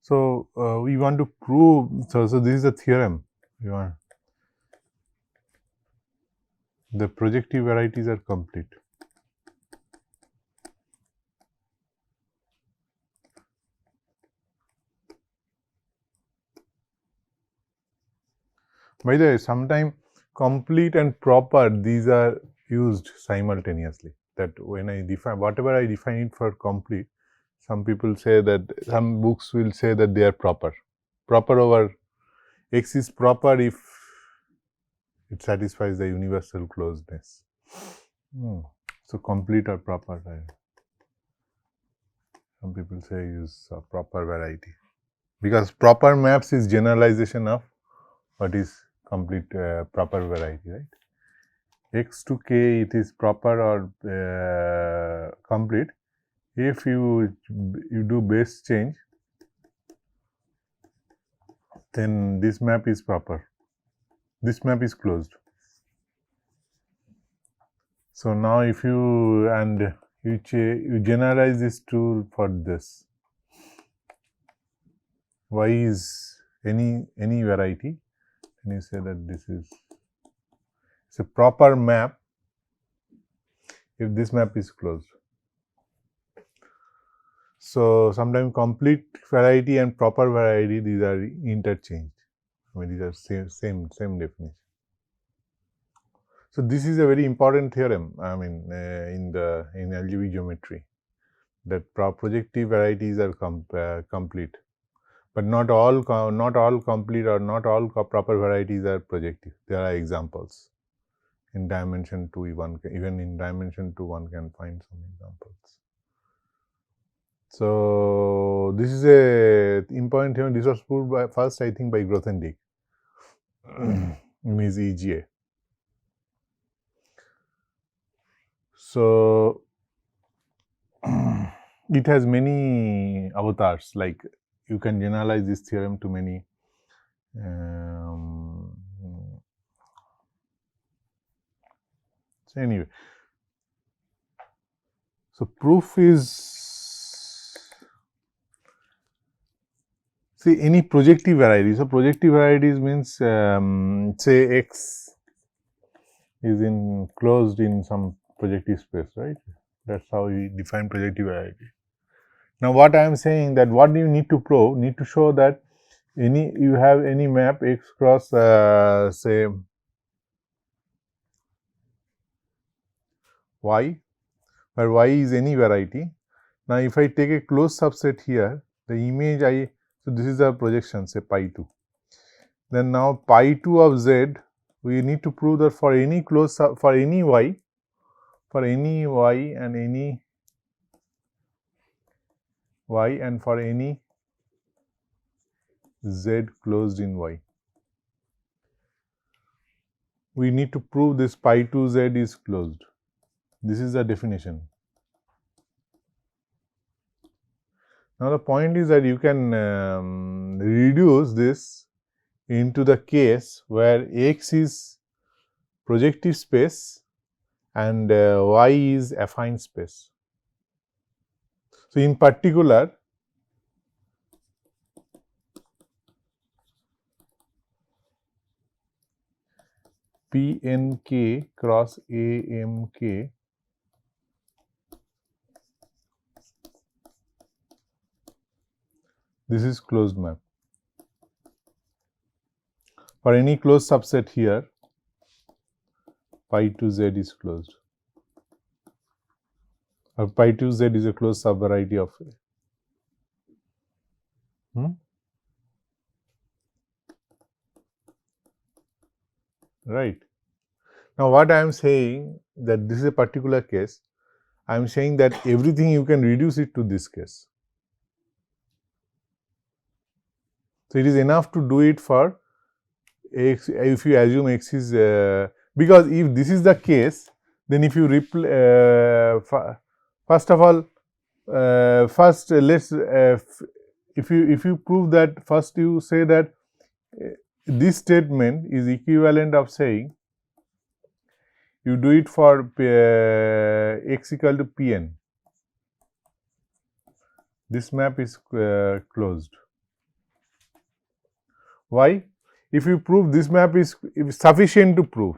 So, we want to prove, so this is a theorem. We want the projective varieties are complete. By the way, sometimes complete and proper, these are used simultaneously. That when I define, whatever I define it for complete, some people say that, some books will say that they are proper. Proper over X is proper if it satisfies the universal closedness. So, complete or proper, some people say use a proper variety, because proper maps is generalization of what is complete proper variety, right? X to k, it is proper or complete if you do base change, then this map is proper, this map is closed. So, now if you you generalize this tool for this, y is any variety, and you say that this is, it's a proper map if this map is closed. So, sometimes complete variety and proper variety, these are interchanged. I mean, these are same definition. So, this is a very important theorem, I mean, in algebraic geometry, that projective varieties are complete, but not all complete or not all proper varieties are projective. There are examples. In dimension 2, even in dimension 2, one can find some examples. So, this is a important theorem. This was proved by first, I think, by Grothendieck in his EGA. So, it has many avatars, like you can generalize this theorem to many so anyway, so proof is, see, any projective variety. So, projective varieties means say X is closed in some projective space, right? That is how we define projective variety. Now, what I am saying, that what you need to prove, need to show that you have any map X cross say Y, where Y is any variety. Now, if I take a closed subset here, the image so this is a projection, say pi 2. Then now pi 2 of Z, we need to prove that for any closed for any Y, and any Y and for any Z closed in Y, we need to prove this pi 2 Z is closed. This is the definition. Now, the point is that you can reduce this into the case where X is projective space and Y is affine space. So, in particular, PNK cross AMK this is closed map. For any closed subset here, pi 2 Z is closed, or pi 2 Z is a closed subvariety of right. Now, what I am saying, that this is a particular case, I am saying that everything you can reduce it to this case. So, it is enough to do it for X, if you assume X is because if this is the case, then if you first of all, first let's if you prove that, first you say that this statement is equivalent of saying you do it for X equal to Pn. This map is closed. Why? If you prove this map is sufficient to prove,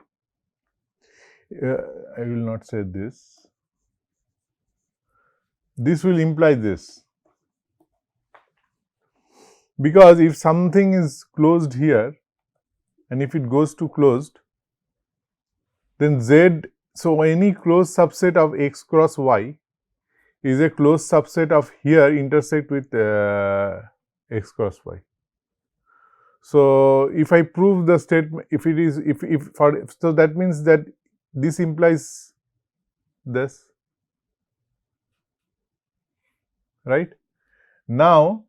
I will not say this. This will imply this. Because if something is closed here, and if it goes to closed, then Z, so any closed subset of X cross Y is a closed subset of here intersect with X cross Y. So if I prove the statement, if it is, if for, so that means that this implies this, right? Now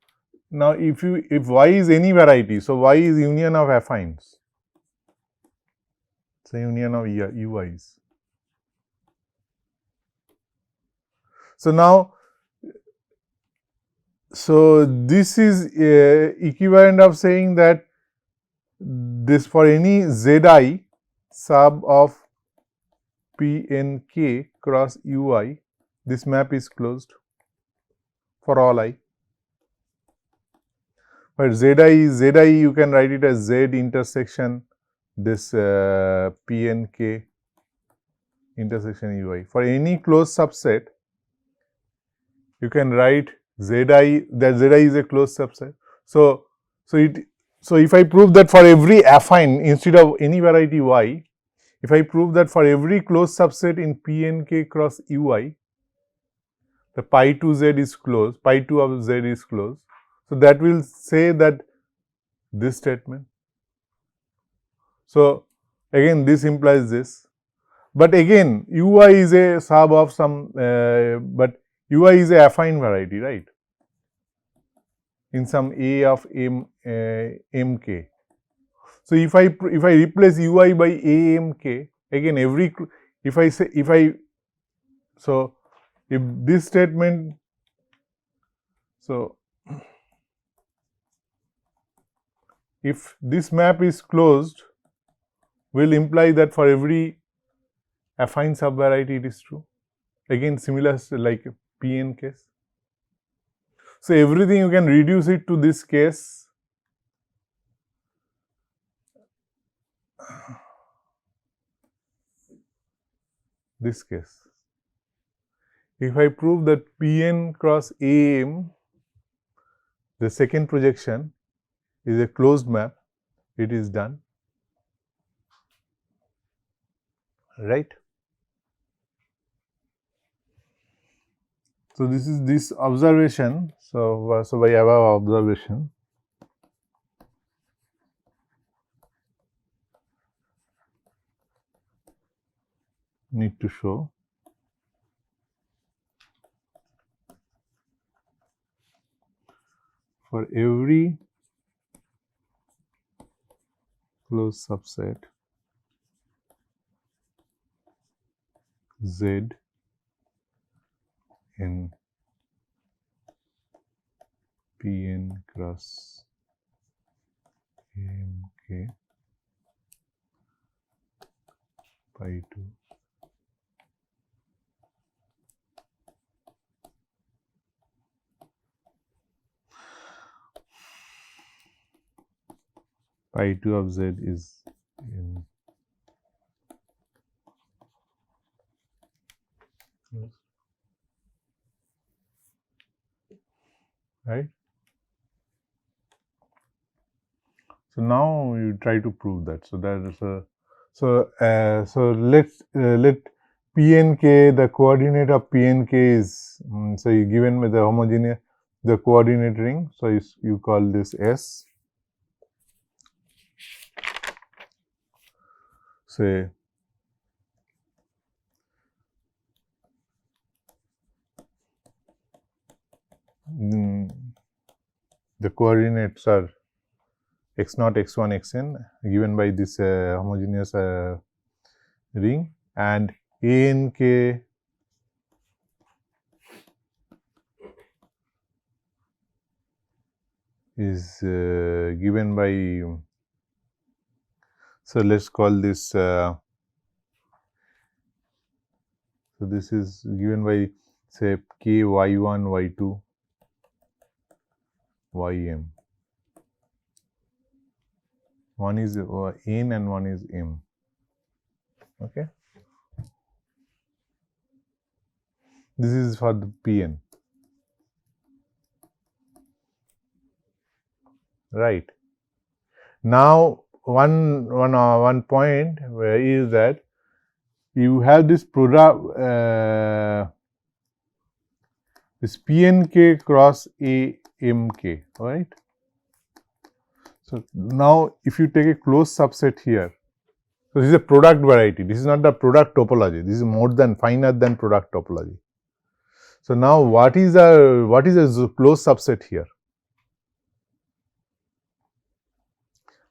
if Y is any variety, so Y is union of affines. It's a union of UIs. So now, so this is equivalent of saying that this for any Zi sub of Pnk cross Ui, this map is closed for all I. But Zi you can write it as Z intersection this Pnk intersection Ui. For any closed subset, you can write Zi, that Zi is a closed subset. So if I prove that for every affine instead of any variety Y, if I prove that for every closed subset in Pnk cross Ui, the pi 2 Z is closed, pi 2 of Z is closed. So that will say that this statement. So again this implies this, but again Ui is a sub of some, but Ui is a affine variety, right? In some A of Mk. So if I replace Ui by Amk, again every, if I say, so if this statement, so if this map is closed, will imply that for every affine subvariety it is true. Again similar like Pn case. So everything you can reduce it to this case. This case. If I prove that Pn cross Am, the second projection, is a closed map, it is done, right? So this is this observation. So by above observation, need to show for every closed subset Z in Pn cross Amk pi 2 pi 2 of Z is in right. So now you try to prove that. So that is a, so let Pnk, the coordinate of Pnk is, so you given with the homogeneous, the coordinate ring. So you call this S. Say the coordinates are x0, x1, xn given by this homogeneous ring, and Ank is given by, so let's call this, so this is given by say k y1, y2, ym. one is N and one is M. Okay. This is for the Pn. Right. Now, one point where is that you have this product, this Pnk cross Amk, right? So now, if you take a closed subset here, so this is a product variety. This is not the product topology. This is more than finer than product topology. So now, what is a closed subset here?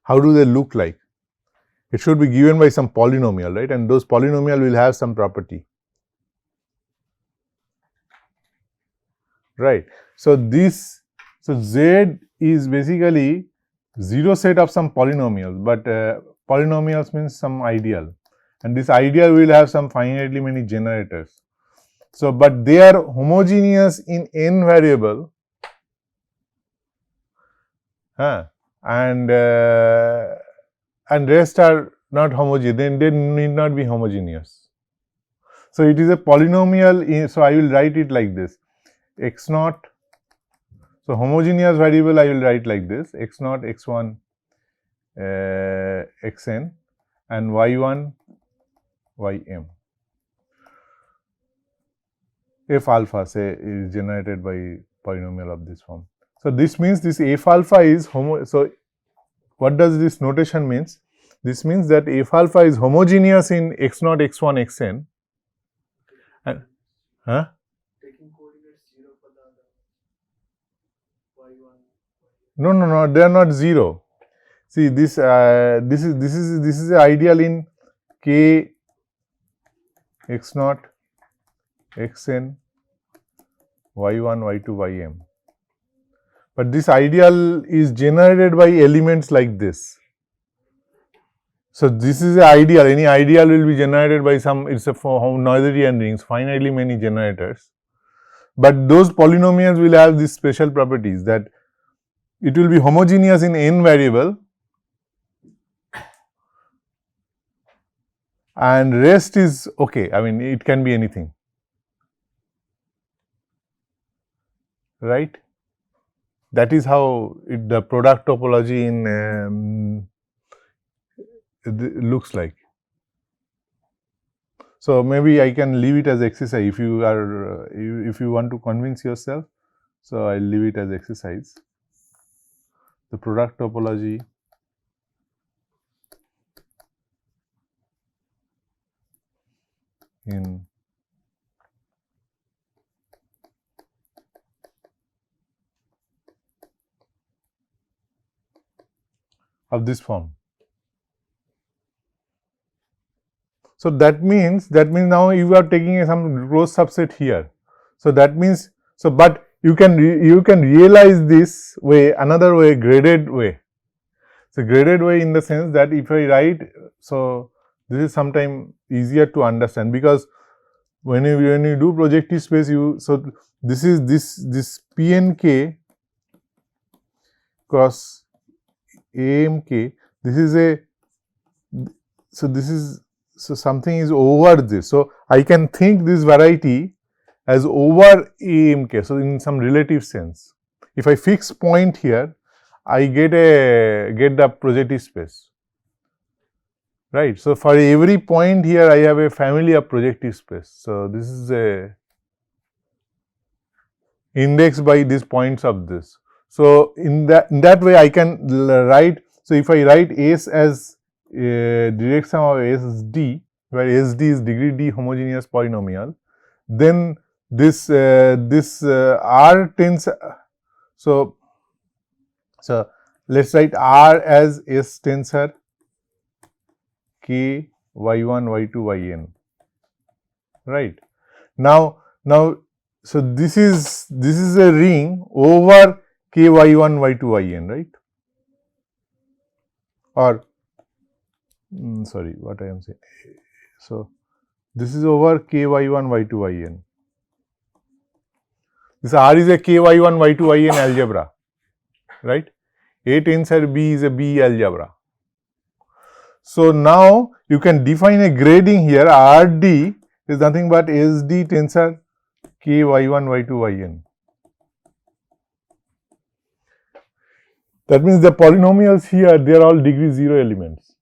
How do they look like? It should be given by some polynomial, right? And those polynomial will have some property, right? So Z is basically 0 set of some polynomials, but polynomials means some ideal, and this ideal will have some finitely many generators. So, but they are homogeneous in n variable, and rest are not homogeneous, then they need not be homogeneous. So, it is a polynomial, so I will write it like this, x naught. So, homogeneous variable I will write like this, x naught, x1, xn, and y1, ym. F alpha, say, is generated by polynomial of this form. So, this means this f alpha is so what does this notation means? This means that f alpha is homogeneous in x naught, x1, xn, and taking coordinates 0 for the y1. No, they are not 0. See, this is the ideal in k x naught, xn, y1, y2, ym. But this ideal is generated by elements like this. So, this is the ideal. Any ideal will be generated by some, it is a Noetherian rings, finitely many generators. But those polynomials will have these special properties, that it will be homogeneous in n variable, and rest is okay. I mean, it can be anything, right? That is how the product topology in looks like. So, maybe I can leave it as exercise if you are if you want to convince yourself. So, I will leave it as exercise. The product topology in of this form. So, that means now you are taking some closed subset here. So, that means, so but you can realize this way, another way, graded way. So, graded way in the sense that if I write, so this is sometime easier to understand, because when you do projective space, so this is this Pnk cross Amk, this is a, so this is, so something is over this. So, I can think this variety as over Amk. So, in some relative sense, if I fix point here, I get the projective space, right. So, for every point here, I have a family of projective space. So, this is a index by these points of this. So, in that way, I can write. So, if I write S as direct sum of SD, where SD is degree D homogeneous polynomial, then this R tends, so let us write R as S tensor K y1, y2, yn, right. Now, so this is a ring over K y1, y2, yn, right, or sorry, what I am saying. So, this is over K y1, y2, yn. This R is a K y1, y2, yn algebra, right. A tensor B is a B algebra. So now you can define a grading here. RD is nothing but SD tensor K y1, y2, yn. That means the polynomials here, they are all degree 0 elements.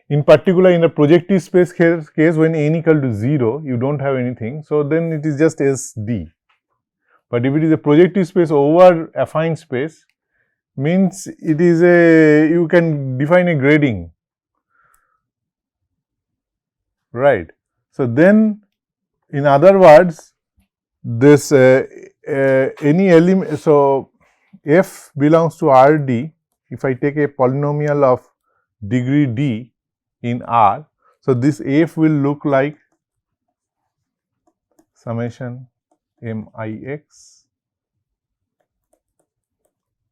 In particular, in a projective space case, when n equal to 0, you don't have anything. So then it is just SD. But if it is a projective space over affine space, means it is a, you can define a grading, right. So then, in other words, this any element, so f belongs to Rd. If I take a polynomial of degree d in R, so this f will look like summation mix,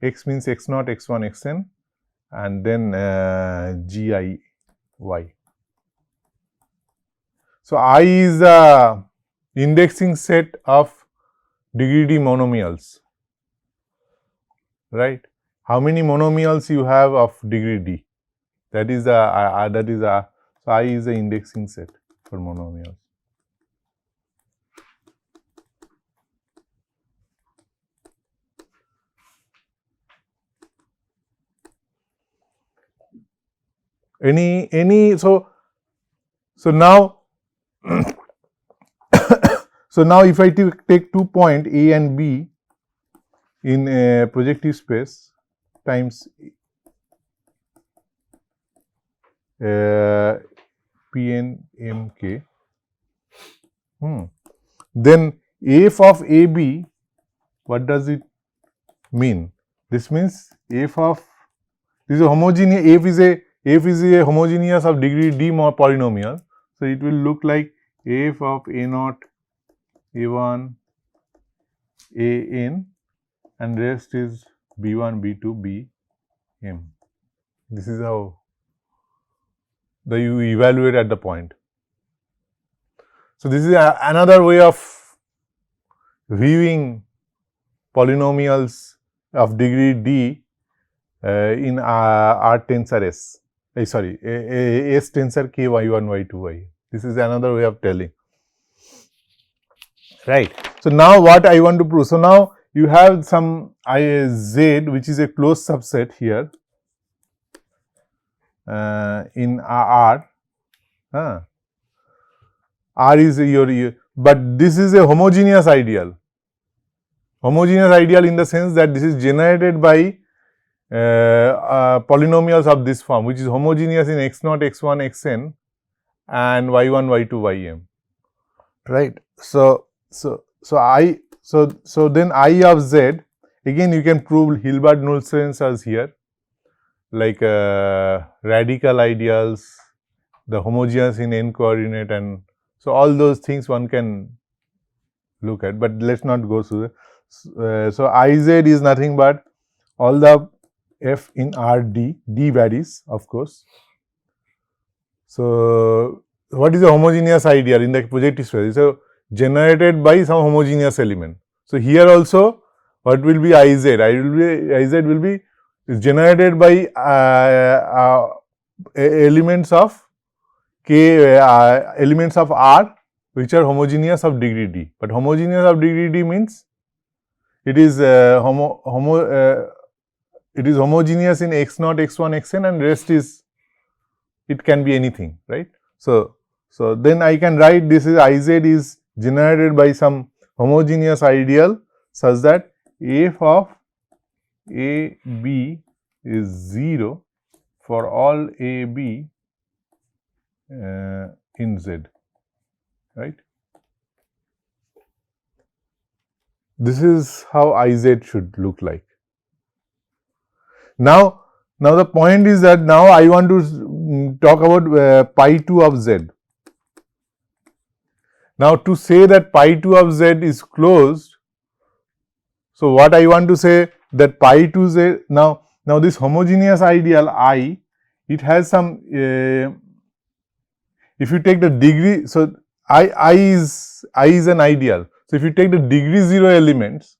x means x0, x1, xn, and then giy. So I is the indexing set of degree d monomials, right? How many monomials you have of degree d? That is the so I is the indexing set for monomials. So now so now if I take 2 point A and B in a projective space times Pn mk, then f of AB, what does it mean? This means f of, this is a homogeneous, f is a homogeneous of degree d more polynomial. So it will look like f of a0, a1, an, and rest is b1, b2, bm. This is how you evaluate at the point. So this is another way of viewing polynomials of degree d in R tensor S. Sorry, S tensor K y1, y2, y. This is another way of telling. Right. So now what I want to prove. So now you have some Z which is a closed subset here in R. R is your, but this is a homogeneous ideal. Homogeneous ideal in the sense that this is generated by polynomials of this form, which is homogeneous in x0, x1, xn, and y1, y2, ym. Right. So then I of z, again you can prove Hilbert-Nullstellensatz here, like radical ideals, the homogeneous in n coordinate, and so all those things one can look at, but let's not go through that. So Iz is nothing but all the f in Rd, d varies of course. So what is a homogeneous ideal in the projective space? So generated by some homogeneous element. So here also what will be Iz? Iz will be generated by elements of K, elements of R which are homogeneous of degree d. But homogeneous of degree d means it is it is homogeneous in x0, x1, xn, and rest is, it can be anything, right? So then I can write this is Iz is generated by some homogeneous ideal such that f of a b is 0 for all a b in Z, right? This is how Iz should look like. Now the point is that now I want to talk about pi 2 of Z. Now to say that pi 2 of Z is closed, so what I want to say that pi 2 Z, now this homogeneous ideal I, it has some, if you take the degree, so I is an ideal. So if you take the degree 0 elements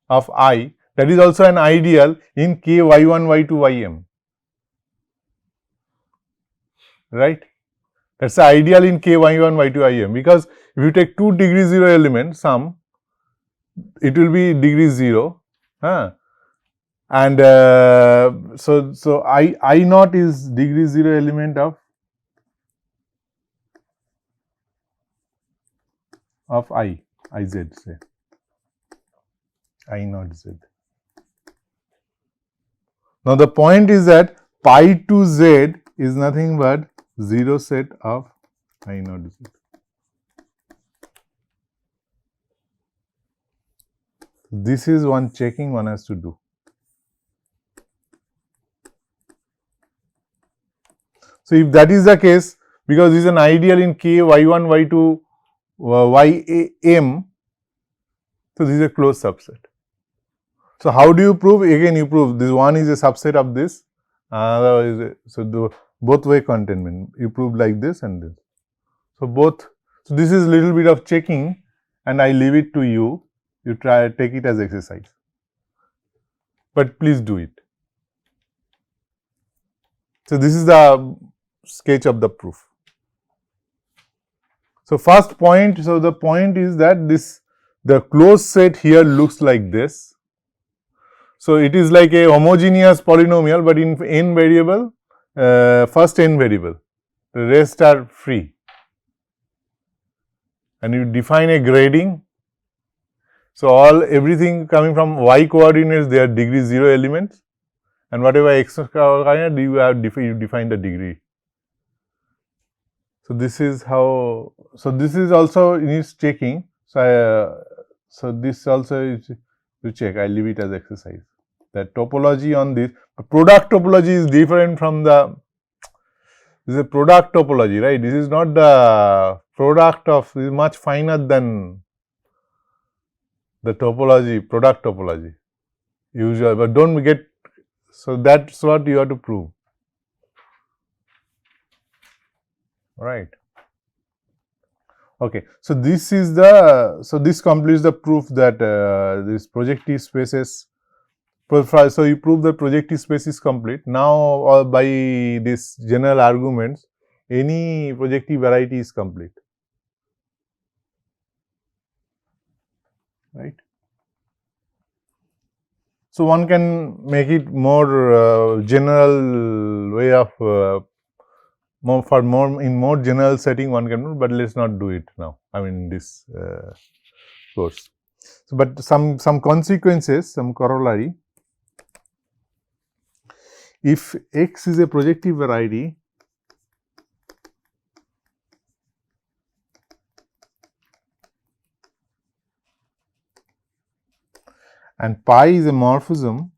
of I, that is also an ideal in K y1, y2, ym. right? That's the ideal in K y1 y2 im, because if you take 2 degree 0 element sum, it will be degree 0, and so I naught is degree 0 element of iz, say I naught z. Now the point is that pi to z is nothing but 0 set of I naught z. This is one checking one has to do. So if that is the case, because this is an ideal in K y1 y2 ym, so this is a closed subset. So how do you prove? Again, you prove this one is a subset of this, another is a, so the both way containment. You prove like this and this. So both. So this is little bit of checking, and I leave it to you. You try take it as exercise, but please do it. So this is the sketch of the proof. So first point. So the point is that the closed set here looks like this. So it is like a homogeneous polynomial, but in n variable, first n variable, the rest are free, and you define a grading. So everything coming from y coordinates, they are degree 0 elements, and whatever x coordinate you define the degree. So this is how. So this is also needs checking. So this also is to check. I leave it as exercise. The topology on this product topology is different from the. This is a product topology, right? This is not the product of. This is much finer than the topology, product topology, usual. But don't get. So that's what you have to prove. Right. Okay. So this is the. So this completes the proof that this projective spaces. So you prove the projective space is complete. Now by this general arguments, any projective variety is complete. Right. So one can make it more general way of more general setting one can do, but let's not do it now. I mean this course. So, but some consequences, some corollary. If X is a projective variety, and pi is a morphism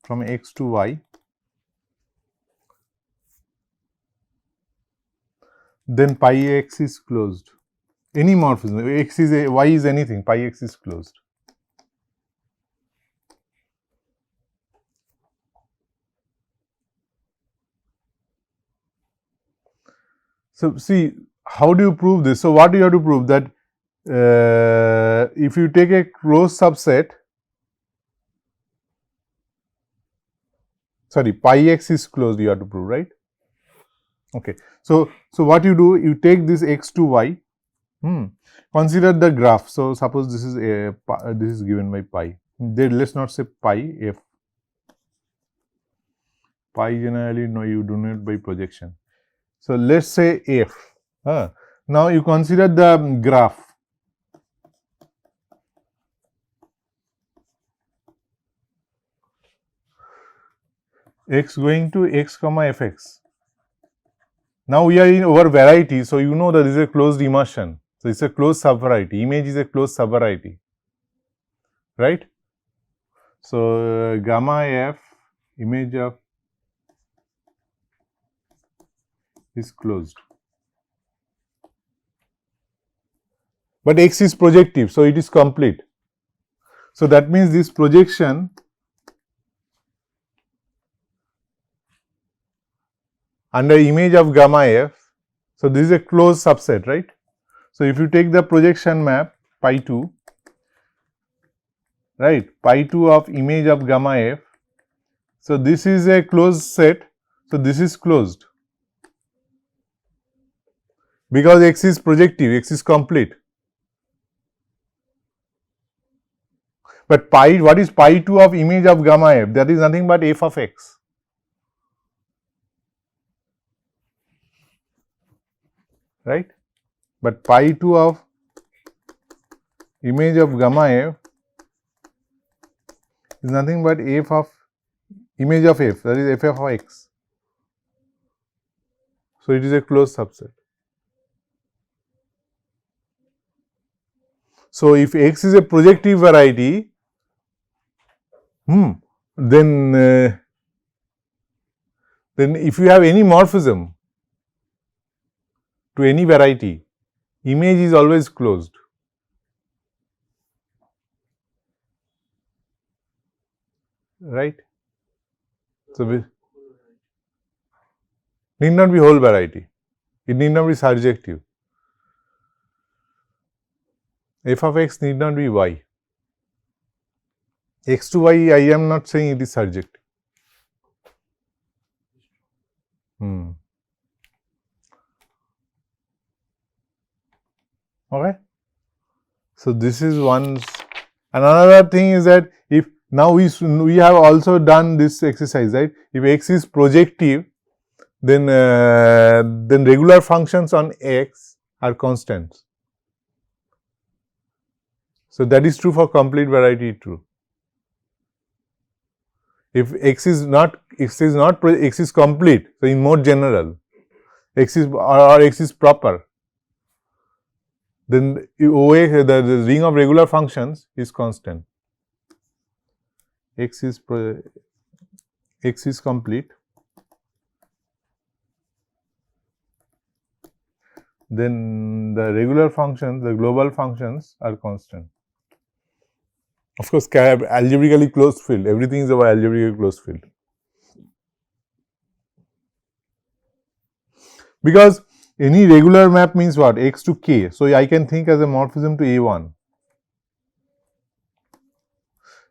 from X to Y, then pi X is closed. Any morphism, X is a, Y is anything, pi X is closed. So, see, how do you prove this? So, what do you have to prove? That if you take a closed subset, sorry, pi x is closed, you have to prove, right? Okay. So, what you do, you take this x to y, consider the graph. So, suppose this is given by pi. Then let's not say pi f. Pi generally, no, you do not by projection. So, let's say f. Now, you consider the graph. X going to x comma fx. Now, we are in over variety. So, you know that this is a closed immersion. So, it's a closed subvariety. Image is a closed subvariety, right? So, gamma f image of is closed, but x is projective, so it is complete. So, that means this projection under image of gamma f, so this is a closed subset, right? So, if you take the projection map pi 2, right, pi 2 of image of gamma f, so this is a closed set, so this is closed. because X is projective, X is complete. But pi, what is pi 2 of image of gamma f? That is nothing but f of x. Right? But pi 2 of image of gamma f is nothing but f of image of f, that is f of x. So, it is a closed subset. So, if x is a projective variety, then if you have any morphism to any variety, image is always closed. Right? So, need not be whole variety, it need not be surjective. F of x need not be y. X to y, I am not saying it is surjective. Okay. So, this is one. Another thing is that if now we have also done this exercise, right? If x is projective, then regular functions on x are constants. So, that is true for complete variety true. If x is complete, so in more general, x is or x is proper, then OA, the ring of regular functions is constant. X is complete, then the regular functions, the global functions are constant. Of course, algebraically closed field, everything is about algebraically closed field. Because any regular map means what? X to k. So, I can think as a morphism to A1.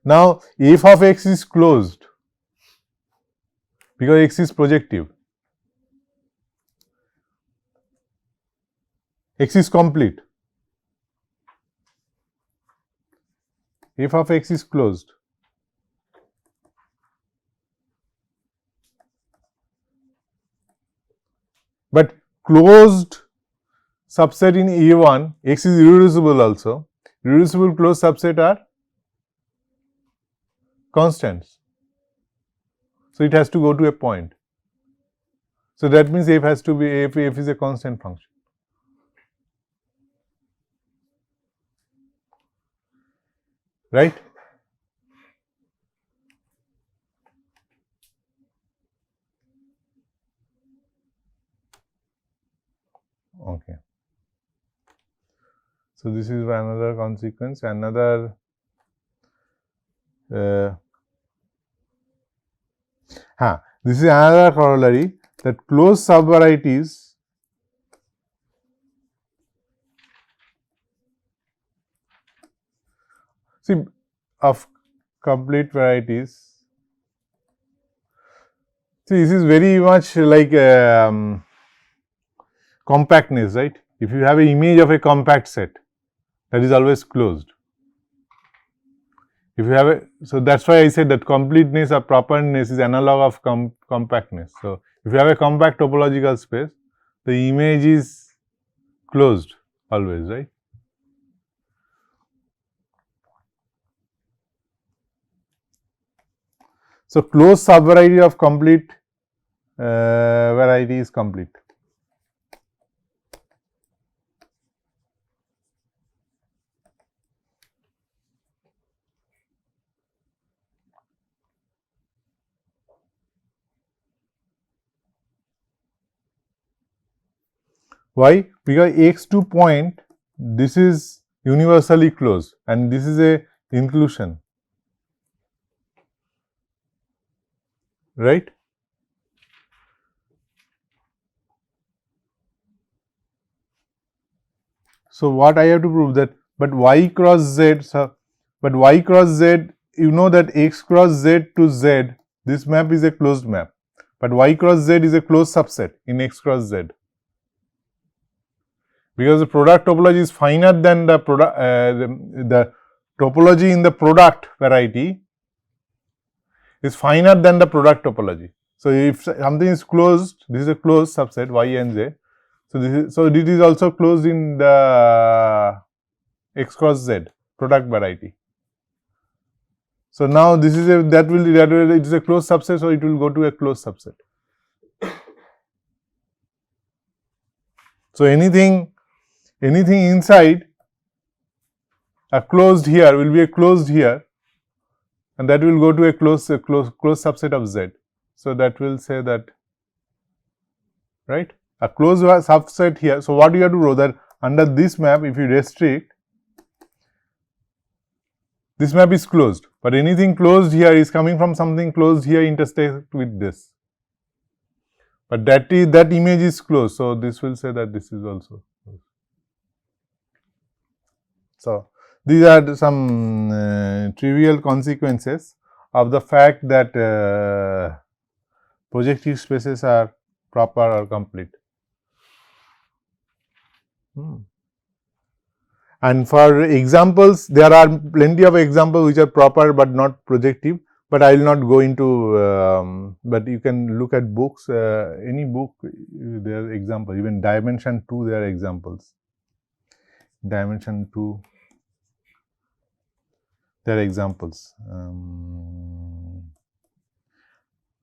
Now, f of x is closed because x is projective. X is complete. F of x is closed. But closed subset in A1, x is irreducible also. Irreducible closed subset are constants. So, it has to go to a point. So, that means f has to be f is a constant function. Right? Okay. So, this is another consequence, another this is another corollary that closed subvarieties of complete varieties. See, this is very much like compactness, right? If you have an image of a compact set, that is always closed. If you have so that's why I said that completeness or properness is analog of compactness. So, if you have a compact topological space, the image is closed always, right? So, closed subvariety of complete variety is complete. Why? Because x2 point, this is universally closed and this is a inclusion, right? So, what I have to prove that, but y cross z, but y cross z, you know that x cross z to z, this map is a closed map, but y cross z is a closed subset in x cross z. because the product topology is finer than the product, the topology in the product variety is finer than the product topology. So, if something is closed, this is a closed subset y and z. So, this is also closed in the x cross z product variety. So, now this is that will it is a closed subset, so it will go to a closed subset. So, anything inside a closed here will be a closed here, and that will go to a closed subset of z. So, that will say that, right, a closed subset here. So, what you have to know that under this map, if you restrict, this map is closed, but anything closed here is coming from something closed here intersect with this, but that image is closed. So, this will say that this is also closed. So, these are some trivial consequences of the fact that projective spaces are proper or complete. And for examples, there are plenty of examples which are proper but not projective, but I will not go into, but you can look at books, any book, there are examples, even dimension 2 there are examples, dimension 2 there are examples.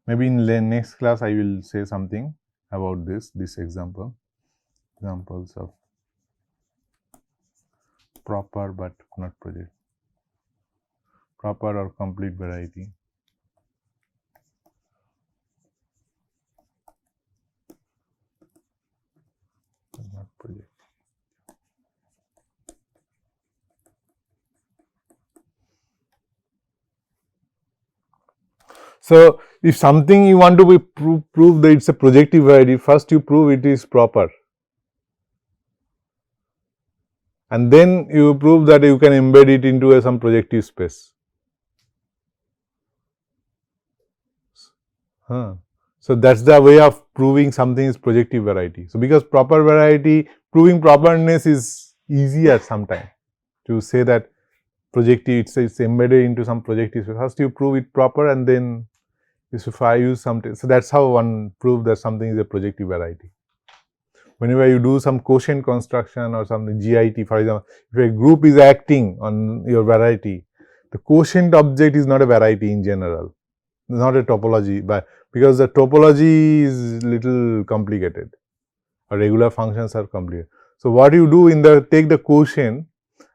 Maybe in the next class I will say something about this examples of proper but not project, proper or complete variety. Not project. So, if something you want to be prove that it is a projective variety, first you prove it is proper, and then you prove that you can embed it into some projective space. So, that is the way of proving something is projective variety. So, because proper variety, proving properness is easier sometimes to say that projective, it is embedded into some projective space. First you prove it proper, and then if I use something. So, that is how one proves that something is a projective variety. Whenever you do some quotient construction or something, GIT for example, if a group is acting on your variety, the quotient object is not a variety in general, not a topology, but because the topology is little complicated, or regular functions are complicated. So, what you do in the take the quotient,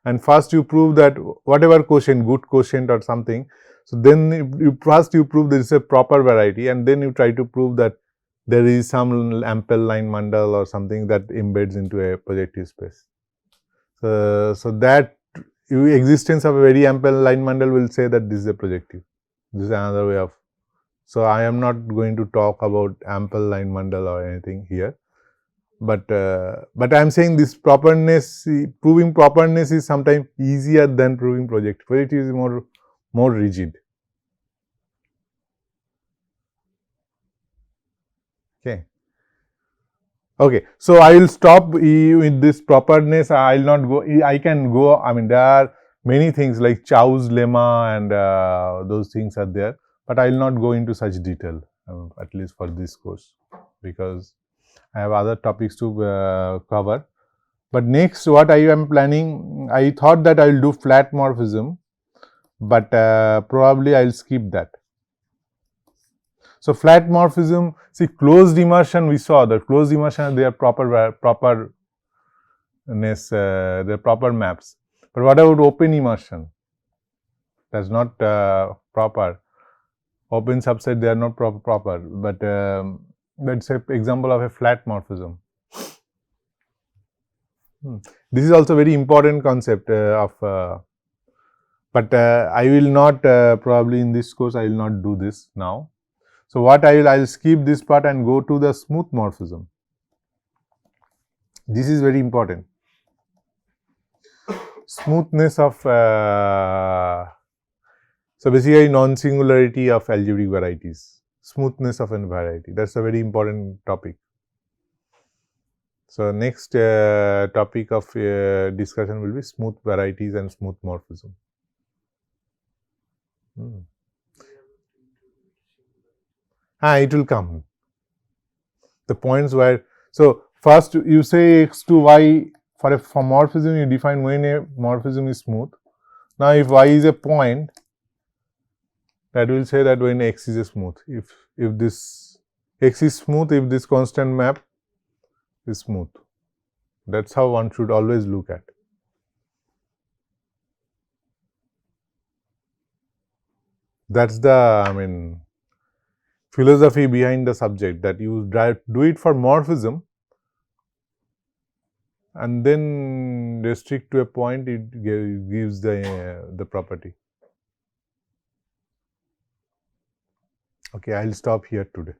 and first you prove that whatever quotient, good quotient or something. So, then you first you prove there is a proper variety, and then you try to prove that there is some ample line mandal or something that embeds into a projective space. So, that existence of a very ample line mandal will say that this is a projective. This is another way of. So, I am not going to talk about ample line mandal or anything here, but I am saying this properness, proving properness is sometimes easier than proving projective. Projective is more rigid. Okay. So, I will stop with this properness. I will not go. I can go. I mean, there are many things like Chow's lemma and those things are there, but I will not go into such detail, at least for this course, because I have other topics to cover. But next, what I am planning, I thought that I will do flat morphism, but probably I will skip that. So, flat morphism, see closed immersion, we saw that closed immersion they are properness, they are proper maps. But what about open immersion? That is not proper. Open subset they are not proper, but that is an example of a flat morphism. This is also very important concept but I will not probably in this course I will not do this now. So, what I will skip this part and go to the smooth morphism. This is very important. Smoothness of so basically non-singularity of algebraic varieties, smoothness of a variety, that is a very important topic. So, next topic of discussion will be smooth varieties and smooth morphism. It will come. The points where, so first you say x to y for a morphism, you define when a morphism is smooth. Now, if y is a point, that will say that when x is a smooth. If this x is smooth, if this constant map is smooth. That's how one should always look at. That's the, philosophy behind the subject, that you do it for morphism and then restrict to a point, it gives the property. Okay, I'll stop here today.